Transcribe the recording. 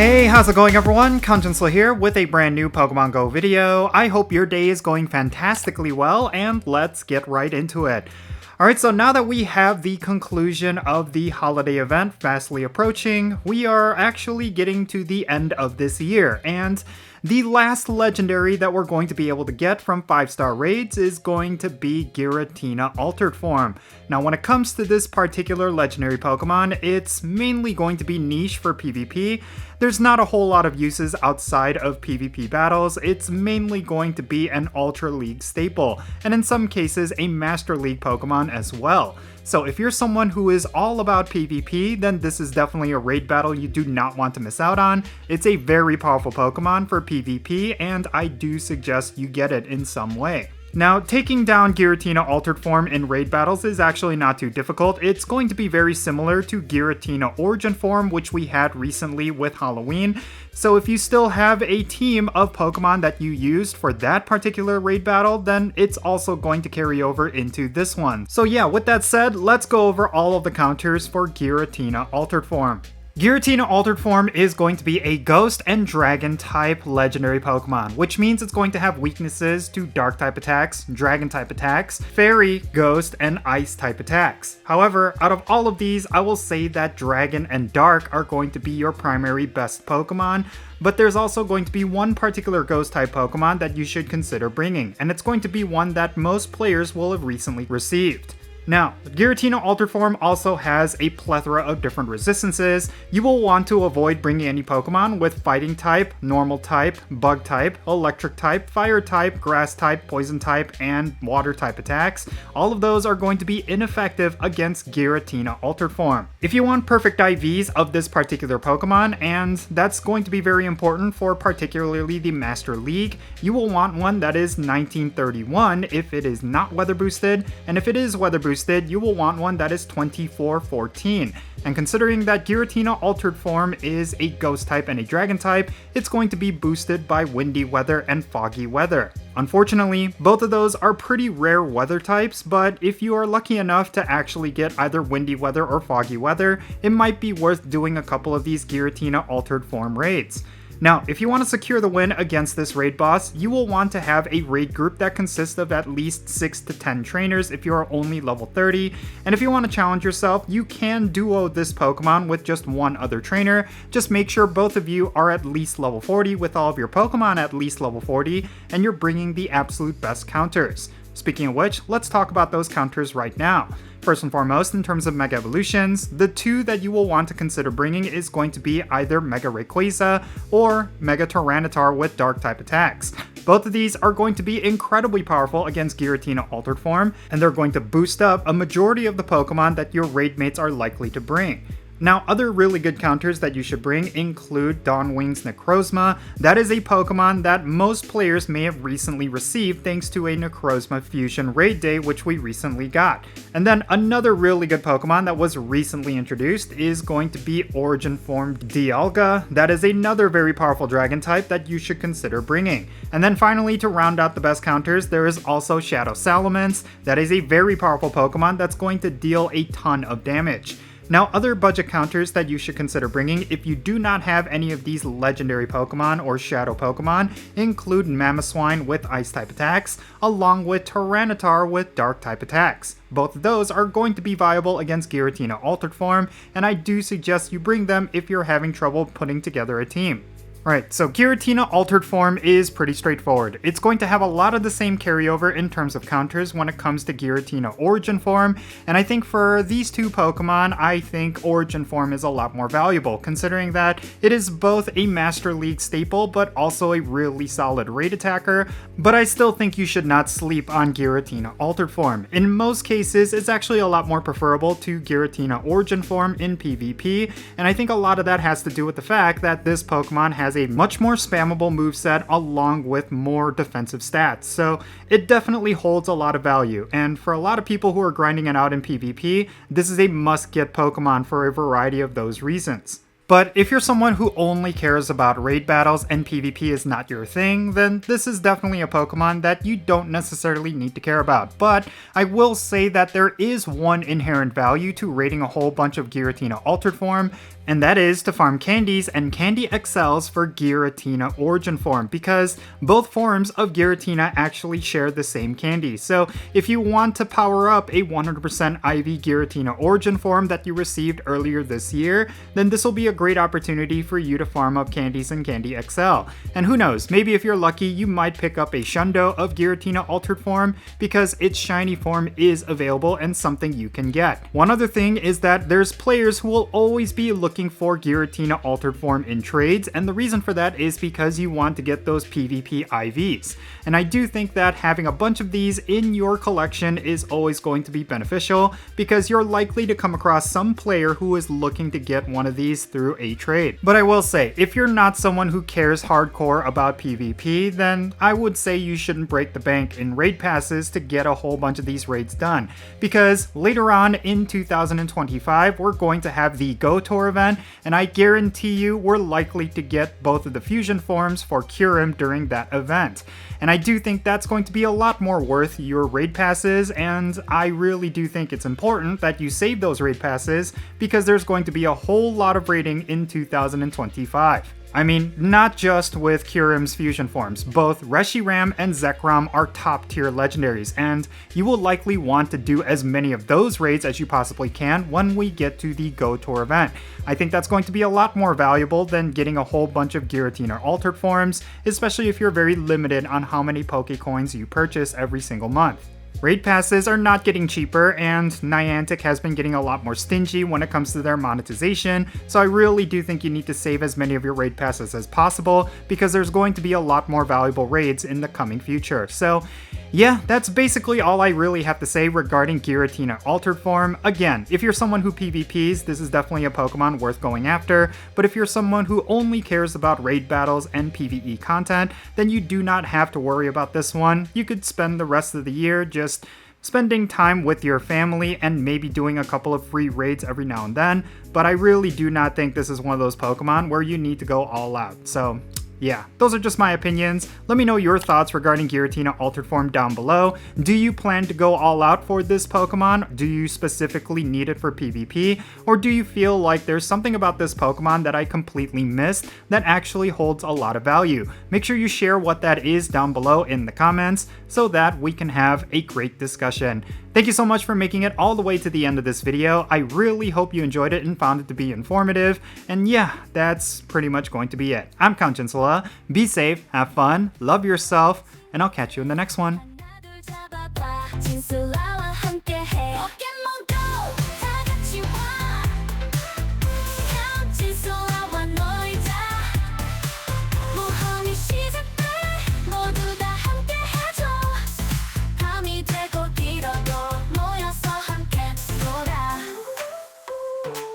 Hey, how's it going everyone? Jinsula here with a brand new Pokemon GO video. I hope your day is going fantastically well, and let's get right into it. Alright, so now that we have the conclusion of the holiday event fastly approaching, we are actually getting to the end of this year, and the last legendary that we're going to be able to get from 5-star raids is going to be Giratina Altered Form. Now when it comes to this particular legendary Pokemon, it's mainly going to be niche for PvP. There's not a whole lot of uses outside of PvP battles. It's mainly going to be an Ultra League staple, and in some cases a Master League Pokemon as well. So if you're someone who is all about PvP, then this is definitely a raid battle you do not want to miss out on. It's a very powerful Pokemon for PvP, and I do suggest you get it in some way. Now, taking down Giratina Altered Form in raid battles is actually not too difficult. It's going to be very similar to Giratina Origin Form, which we had recently with Halloween. So if you still have a team of Pokemon that you used for that particular raid battle, then it's also going to carry over into this one. So yeah, with that said, let's go over all of the counters for Giratina Altered Form. Giratina Altered Form is going to be a Ghost and Dragon type legendary Pokemon, which means it's going to have weaknesses to Dark type attacks, Dragon type attacks, Fairy, Ghost, and Ice type attacks. However, out of all of these, I will say that Dragon and Dark are going to be your primary best Pokemon, but there's also going to be one particular Ghost type Pokemon that you should consider bringing, and it's going to be one that most players will have recently received. Now, Giratina Altered Form also has a plethora of different resistances. You will want to avoid bringing any Pokemon with Fighting type, Normal type, Bug type, Electric type, Fire type, Grass type, Poison type, and Water type attacks. All of those are going to be ineffective against Giratina Altered Form. If you want perfect IVs of this particular Pokemon, and that's going to be very important for particularly the Master League, you will want one that is 1931 if it is not weather boosted, and if it is weather boosted, you will want one that is 2414. And considering that Giratina Altered Form is a Ghost type and a Dragon type, it's going to be boosted by windy weather and foggy weather. Unfortunately, both of those are pretty rare weather types, but if you are lucky enough to actually get either windy weather or foggy weather, it might be worth doing a couple of these Giratina Altered Form raids. Now, if you want to secure the win against this raid boss, you will want to have a raid group that consists of at least 6 to 10 trainers if you are only level 30, and if you want to challenge yourself, you can duo this Pokemon with just one other trainer. Just make sure both of you are at least level 40 with all of your Pokemon at least level 40, and you're bringing the absolute best counters. Speaking of which, let's talk about those counters right now. First and foremost, in terms of Mega Evolutions, the two that you will want to consider bringing is going to be either Mega Rayquaza or Mega Tyranitar with Dark type attacks. Both of these are going to be incredibly powerful against Giratina Altered Form, and they're going to boost up a majority of the Pokemon that your raid mates are likely to bring. Now, other really good counters that you should bring include Dawnwing's Necrozma. That is a Pokemon that most players may have recently received thanks to a Necrozma Fusion Raid Day, which we recently got. And then another really good Pokemon that was recently introduced is going to be Origin Form Dialga. That is another very powerful Dragon type that you should consider bringing. And then finally, to round out the best counters, there is also Shadow Salamence. That is a very powerful Pokemon that's going to deal a ton of damage. Now, other budget counters that you should consider bringing if you do not have any of these legendary Pokemon or Shadow Pokemon include Mamoswine with Ice type attacks, along with Tyranitar with Dark type attacks. Both of those are going to be viable against Giratina Altered Form, and I do suggest you bring them if you're having trouble putting together a team. Right, so Giratina Altered Form is pretty straightforward. It's going to have a lot of the same carryover in terms of counters when it comes to Giratina Origin Form, and I think for these two Pokemon, I think Origin Form is a lot more valuable, considering that it is both a Master League staple, but also a really solid raid attacker, but I still think you should not sleep on Giratina Altered Form. In most cases, it's actually a lot more preferable to Giratina Origin Form in PvP, and I think a lot of that has to do with the fact that this Pokemon has a much more spammable moveset along with more defensive stats, so it definitely holds a lot of value, and for a lot of people who are grinding it out in PvP, this is a must-get Pokemon for a variety of those reasons. But if you're someone who only cares about raid battles and PvP is not your thing, then this is definitely a Pokemon that you don't necessarily need to care about. But I will say that there is one inherent value to raiding a whole bunch of Giratina Altered Form. And that is to farm candies and candy XLs for Giratina origin form, because both forms of Giratina actually share the same candy. So if you want to power up a 100% IV Giratina origin form that you received earlier this year, then this will be a great opportunity for you to farm up candies in Candy XL. And who knows, maybe if you're lucky, you might pick up a Shundo of Giratina altered form, because its shiny form is available and something you can get. One other thing is that there's players who will always be looking for Giratina altered form in trades, and the reason for that is because you want to get those PvP IVs. And I do think that having a bunch of these in your collection is always going to be beneficial, because you're likely to come across some player who is looking to get one of these through a trade. But I will say, if you're not someone who cares hardcore about PvP, then I would say you shouldn't break the bank in raid passes to get a whole bunch of these raids done, because later on in 2025 we're going to have the Go Tour event, and I guarantee you we're likely to get both of the fusion forms for Kyurem during that event. And I do think that's going to be a lot more worth your raid passes, and I really do think it's important that you save those raid passes, because there's going to be a whole lot of raiding in 2025. I mean, not just with Kyurem's fusion forms, both Reshiram and Zekrom are top tier legendaries, and you will likely want to do as many of those raids as you possibly can when we get to the Go Tour event. I think that's going to be a lot more valuable than getting a whole bunch of Giratina altered forms, especially if you're very limited on how many Pokecoins you purchase every single month. Raid passes are not getting cheaper, and Niantic has been getting a lot more stingy when it comes to their monetization, so I really do think you need to save as many of your raid passes as possible, because there's going to be a lot more valuable raids in the coming future. So yeah, that's basically all I really have to say regarding Giratina altered form. Again, if you're someone who PvPs, this is definitely a Pokemon worth going after, but if you're someone who only cares about raid battles and PvE content, then you do not have to worry about this one. You could spend the rest of the year just spending time with your family and maybe doing a couple of free raids every now and then, but I really do not think this is one of those Pokemon where you need to go all out. So yeah, those are just my opinions. Let me know your thoughts regarding Giratina altered form down below. Do you plan to go all out for this Pokemon? Do you specifically need it for PvP? Or do you feel like there's something about this Pokemon that I completely missed that actually holds a lot of value? Make sure you share what that is down below in the comments so that we can have a great discussion. Thank you so much for making it all the way to the end of this video. I really hope you enjoyed it and found it to be informative. And yeah, that's pretty much going to be it. I'm Count Jinsula. Be safe, have fun, love yourself, and I'll catch you in the next one.